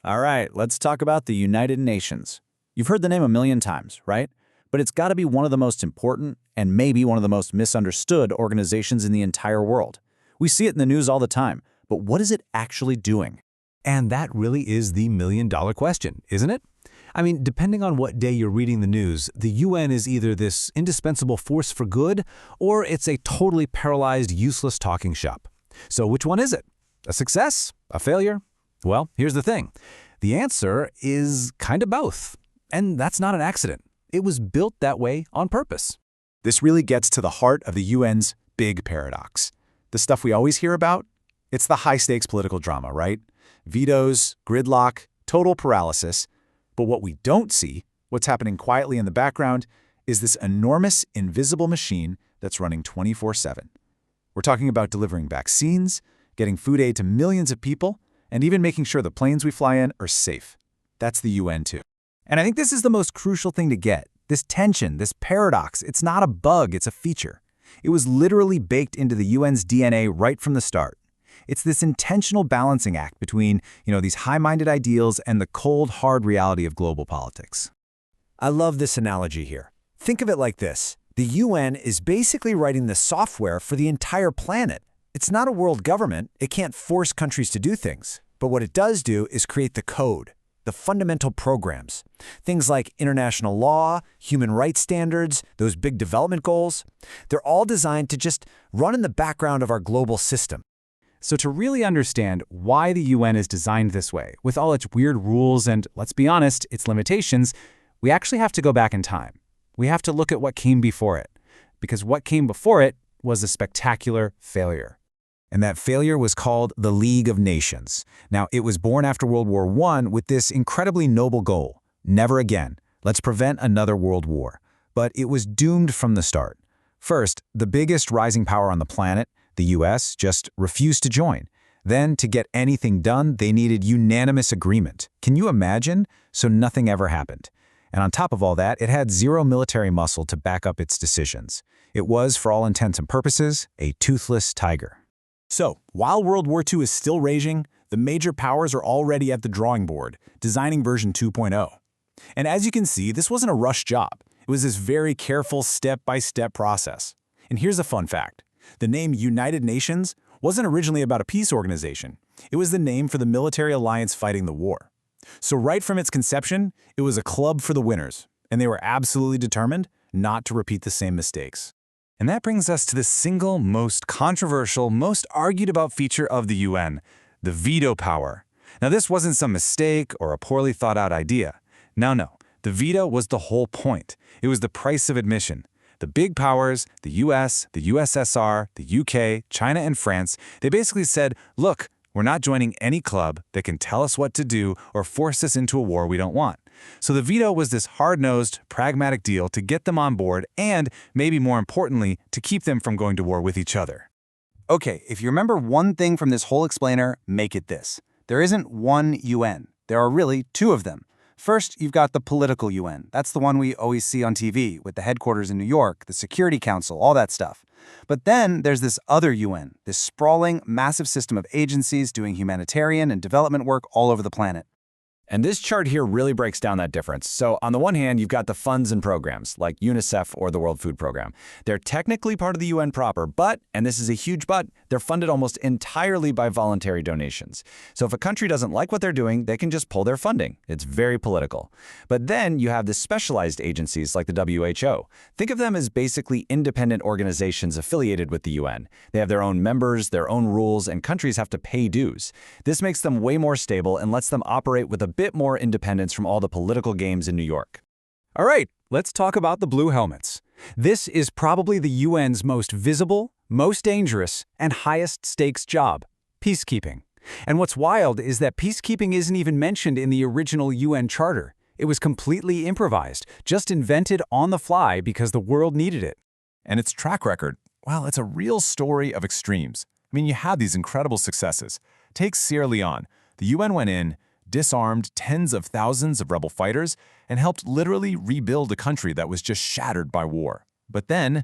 All right, let's talk about the United Nations. You've heard the name a million times, right? But it's got to be one of the most important and maybe one of the most misunderstood organizations in the entire world. We see it in the news all the time, but what is it actually doing? And that really is the million-dollar question, isn't it? I mean, depending on what day you're reading the news, the UN is either this indispensable force for good, or it's a totally paralyzed, useless talking shop. So which one is it? A success? A failure? Well, here's the thing. The answer is kind of both. And that's not an accident. It was built that way on purpose. This really gets to the heart of the UN's big paradox. The stuff we always hear about? It's the high-stakes political drama, right? Vetoes, gridlock, total paralysis. But what we don't see, what's happening quietly in the background, is this enormous, invisible machine that's running 24/7. We're talking about delivering vaccines, getting food aid to millions of people, and even making sure the planes we fly in are safe. That's the UN too. And I think this is the most crucial thing to get. This tension, this paradox, it's not a bug, it's a feature. It was literally baked into the UN's DNA right from the start. It's this intentional balancing act between, these high-minded ideals and the cold, hard reality of global politics. I love this analogy here. Think of it like this. The UN is basically writing the software for the entire planet. It's not a world government. It can't force countries to do things. But what it does do is create the code, the fundamental programs. Things like international law, human rights standards, those big development goals. They're all designed to just run in the background of our global system. So to really understand why the UN is designed this way, with all its weird rules and, let's be honest, its limitations, we actually have to go back in time. We have to look at what came before it, because what came before it was a spectacular failure. And that failure was called the League of Nations. Now, it was born after World War I with this incredibly noble goal. Never again. Let's prevent another world war. But it was doomed from the start. First, the biggest rising power on the planet, the US, just refused to join. Then, to get anything done, they needed unanimous agreement. Can you imagine? So nothing ever happened. And on top of all that, it had zero military muscle to back up its decisions. It was, for all intents and purposes, a toothless tiger. So, while World War II is still raging, the major powers are already at the drawing board, designing version 2.0. And as you can see, this wasn't a rush job. It was this very careful step-by-step process. And here's a fun fact. The name United Nations wasn't originally about a peace organization. It was the name for the military alliance fighting the war. So right from its conception, it was a club for the winners, and they were absolutely determined not to repeat the same mistakes. And that brings us to the single most controversial, most argued about feature of the UN, the veto power. Now, this wasn't some mistake or a poorly thought out idea. No. The veto was the whole point. It was the price of admission. The big powers, the US, the USSR, the UK, China, and France, they basically said, look, we're not joining any club that can tell us what to do or force us into a war we don't want. So the veto was this hard-nosed, pragmatic deal to get them on board and, maybe more importantly, to keep them from going to war with each other. Okay, if you remember one thing from this whole explainer, make it this. There isn't one UN. There are really two of them. First, you've got the political UN. That's the one we always see on TV, with the headquarters in New York, the Security Council, all that stuff. But then there's this other UN, this sprawling, massive system of agencies doing humanitarian and development work all over the planet. And this chart here really breaks down that difference. So on the one hand, you've got the funds and programs, like UNICEF or the World Food Program. They're technically part of the UN proper, but, and this is a huge but, they're funded almost entirely by voluntary donations. So if a country doesn't like what they're doing, they can just pull their funding. It's very political. But then you have the specialized agencies like the WHO. Think of them as basically independent organizations affiliated with the UN. They have their own members, their own rules, and countries have to pay dues. This makes them way more stable and lets them operate with a bit more independence from all the political games in New York. All right, let's talk about the Blue Helmets. This is probably the UN's most visible, most dangerous, and highest stakes job, peacekeeping. And what's wild is that peacekeeping isn't even mentioned in the original UN Charter. It was completely improvised, just invented on the fly because the world needed it. And its track record, well, it's a real story of extremes. I mean, you had these incredible successes. Take Sierra Leone. The UN went in, disarmed tens of thousands of rebel fighters, and helped literally rebuild a country that was just shattered by war. But then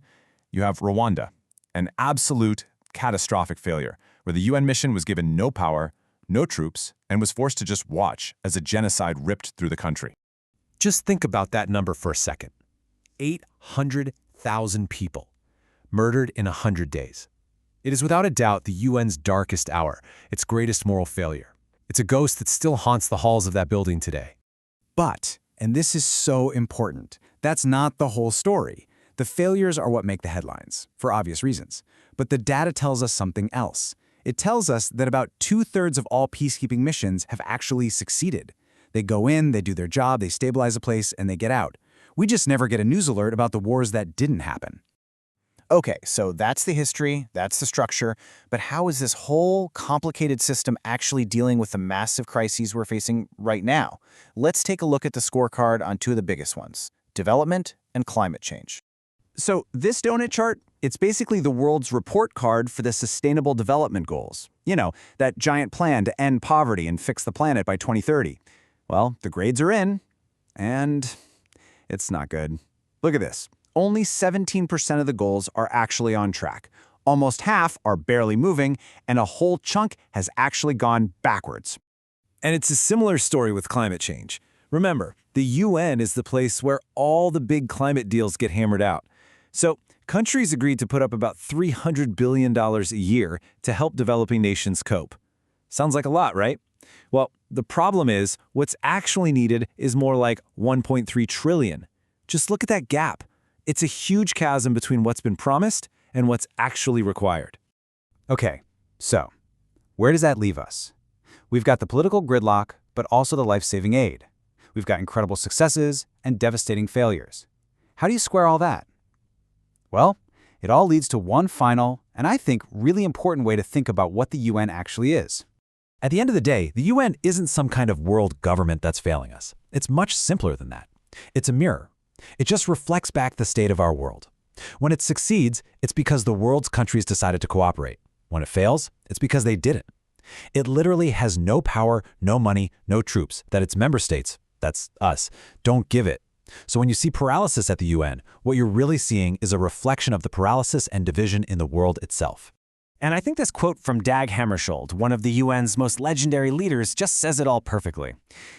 you have Rwanda, an absolute catastrophic failure, where the UN mission was given no power, no troops, and was forced to just watch as a genocide ripped through the country. Just think about that number for a second. 800,000 people murdered in 100 days. It is without a doubt the UN's darkest hour, its greatest moral failure. It's a ghost that still haunts the halls of that building today. But, and this is so important, that's not the whole story. The failures are what make the headlines, for obvious reasons. But the data tells us something else. It tells us that about 2/3 of all peacekeeping missions have actually succeeded. They go in, they do their job, they stabilize a place, and they get out. We just never get a news alert about the wars that didn't happen. Okay, so that's the history, that's the structure, but how is this whole complicated system actually dealing with the massive crises we're facing right now? Let's take a look at the scorecard on two of the biggest ones, development and climate change. So this donut chart, it's basically the world's report card for the Sustainable Development Goals. You know, that giant plan to end poverty and fix the planet by 2030. Well, the grades are in, and it's not good. Look at this. Only 17% of the goals are actually on track. Almost half are barely moving, and a whole chunk has actually gone backwards. And it's a similar story with climate change. Remember, the UN is the place where all the big climate deals get hammered out. So, countries agreed to put up about $300 billion a year to help developing nations cope. Sounds like a lot, right? Well, the problem is, what's actually needed is more like 1.3 trillion. Just look at that gap. It's a huge chasm between what's been promised and what's actually required. Okay, so where does that leave us? We've got the political gridlock, but also the life-saving aid. We've got incredible successes and devastating failures. How do you square all that? Well, it all leads to one final, and I think really important way to think about what the UN actually is. At the end of the day, the UN isn't some kind of world government that's failing us. It's much simpler than that. It's a mirror. It just reflects back the state of our world. When it succeeds, it's because the world's countries decided to cooperate. When it fails, it's because they didn't. It literally has no power, no money, no troops that its member states, that's us, don't give it. So when you see paralysis at the UN, what you're really seeing is a reflection of the paralysis and division in the world itself. And I think this quote from Dag Hammarskjöld, one of the UN's most legendary leaders, just says it all perfectly.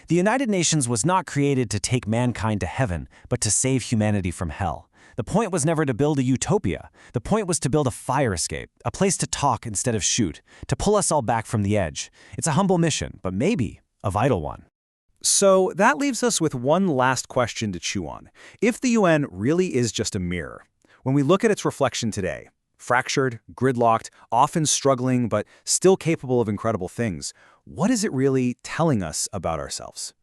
The United Nations was not created to take mankind to heaven, but to save humanity from hell. The point was never to build a utopia. The point was to build a fire escape, a place to talk instead of shoot, to pull us all back from the edge. It's a humble mission, but maybe a vital one. So that leaves us with one last question to chew on. If the UN really is just a mirror, when we look at its reflection today, fractured, gridlocked, often struggling, but still capable of incredible things, what is it really telling us about ourselves?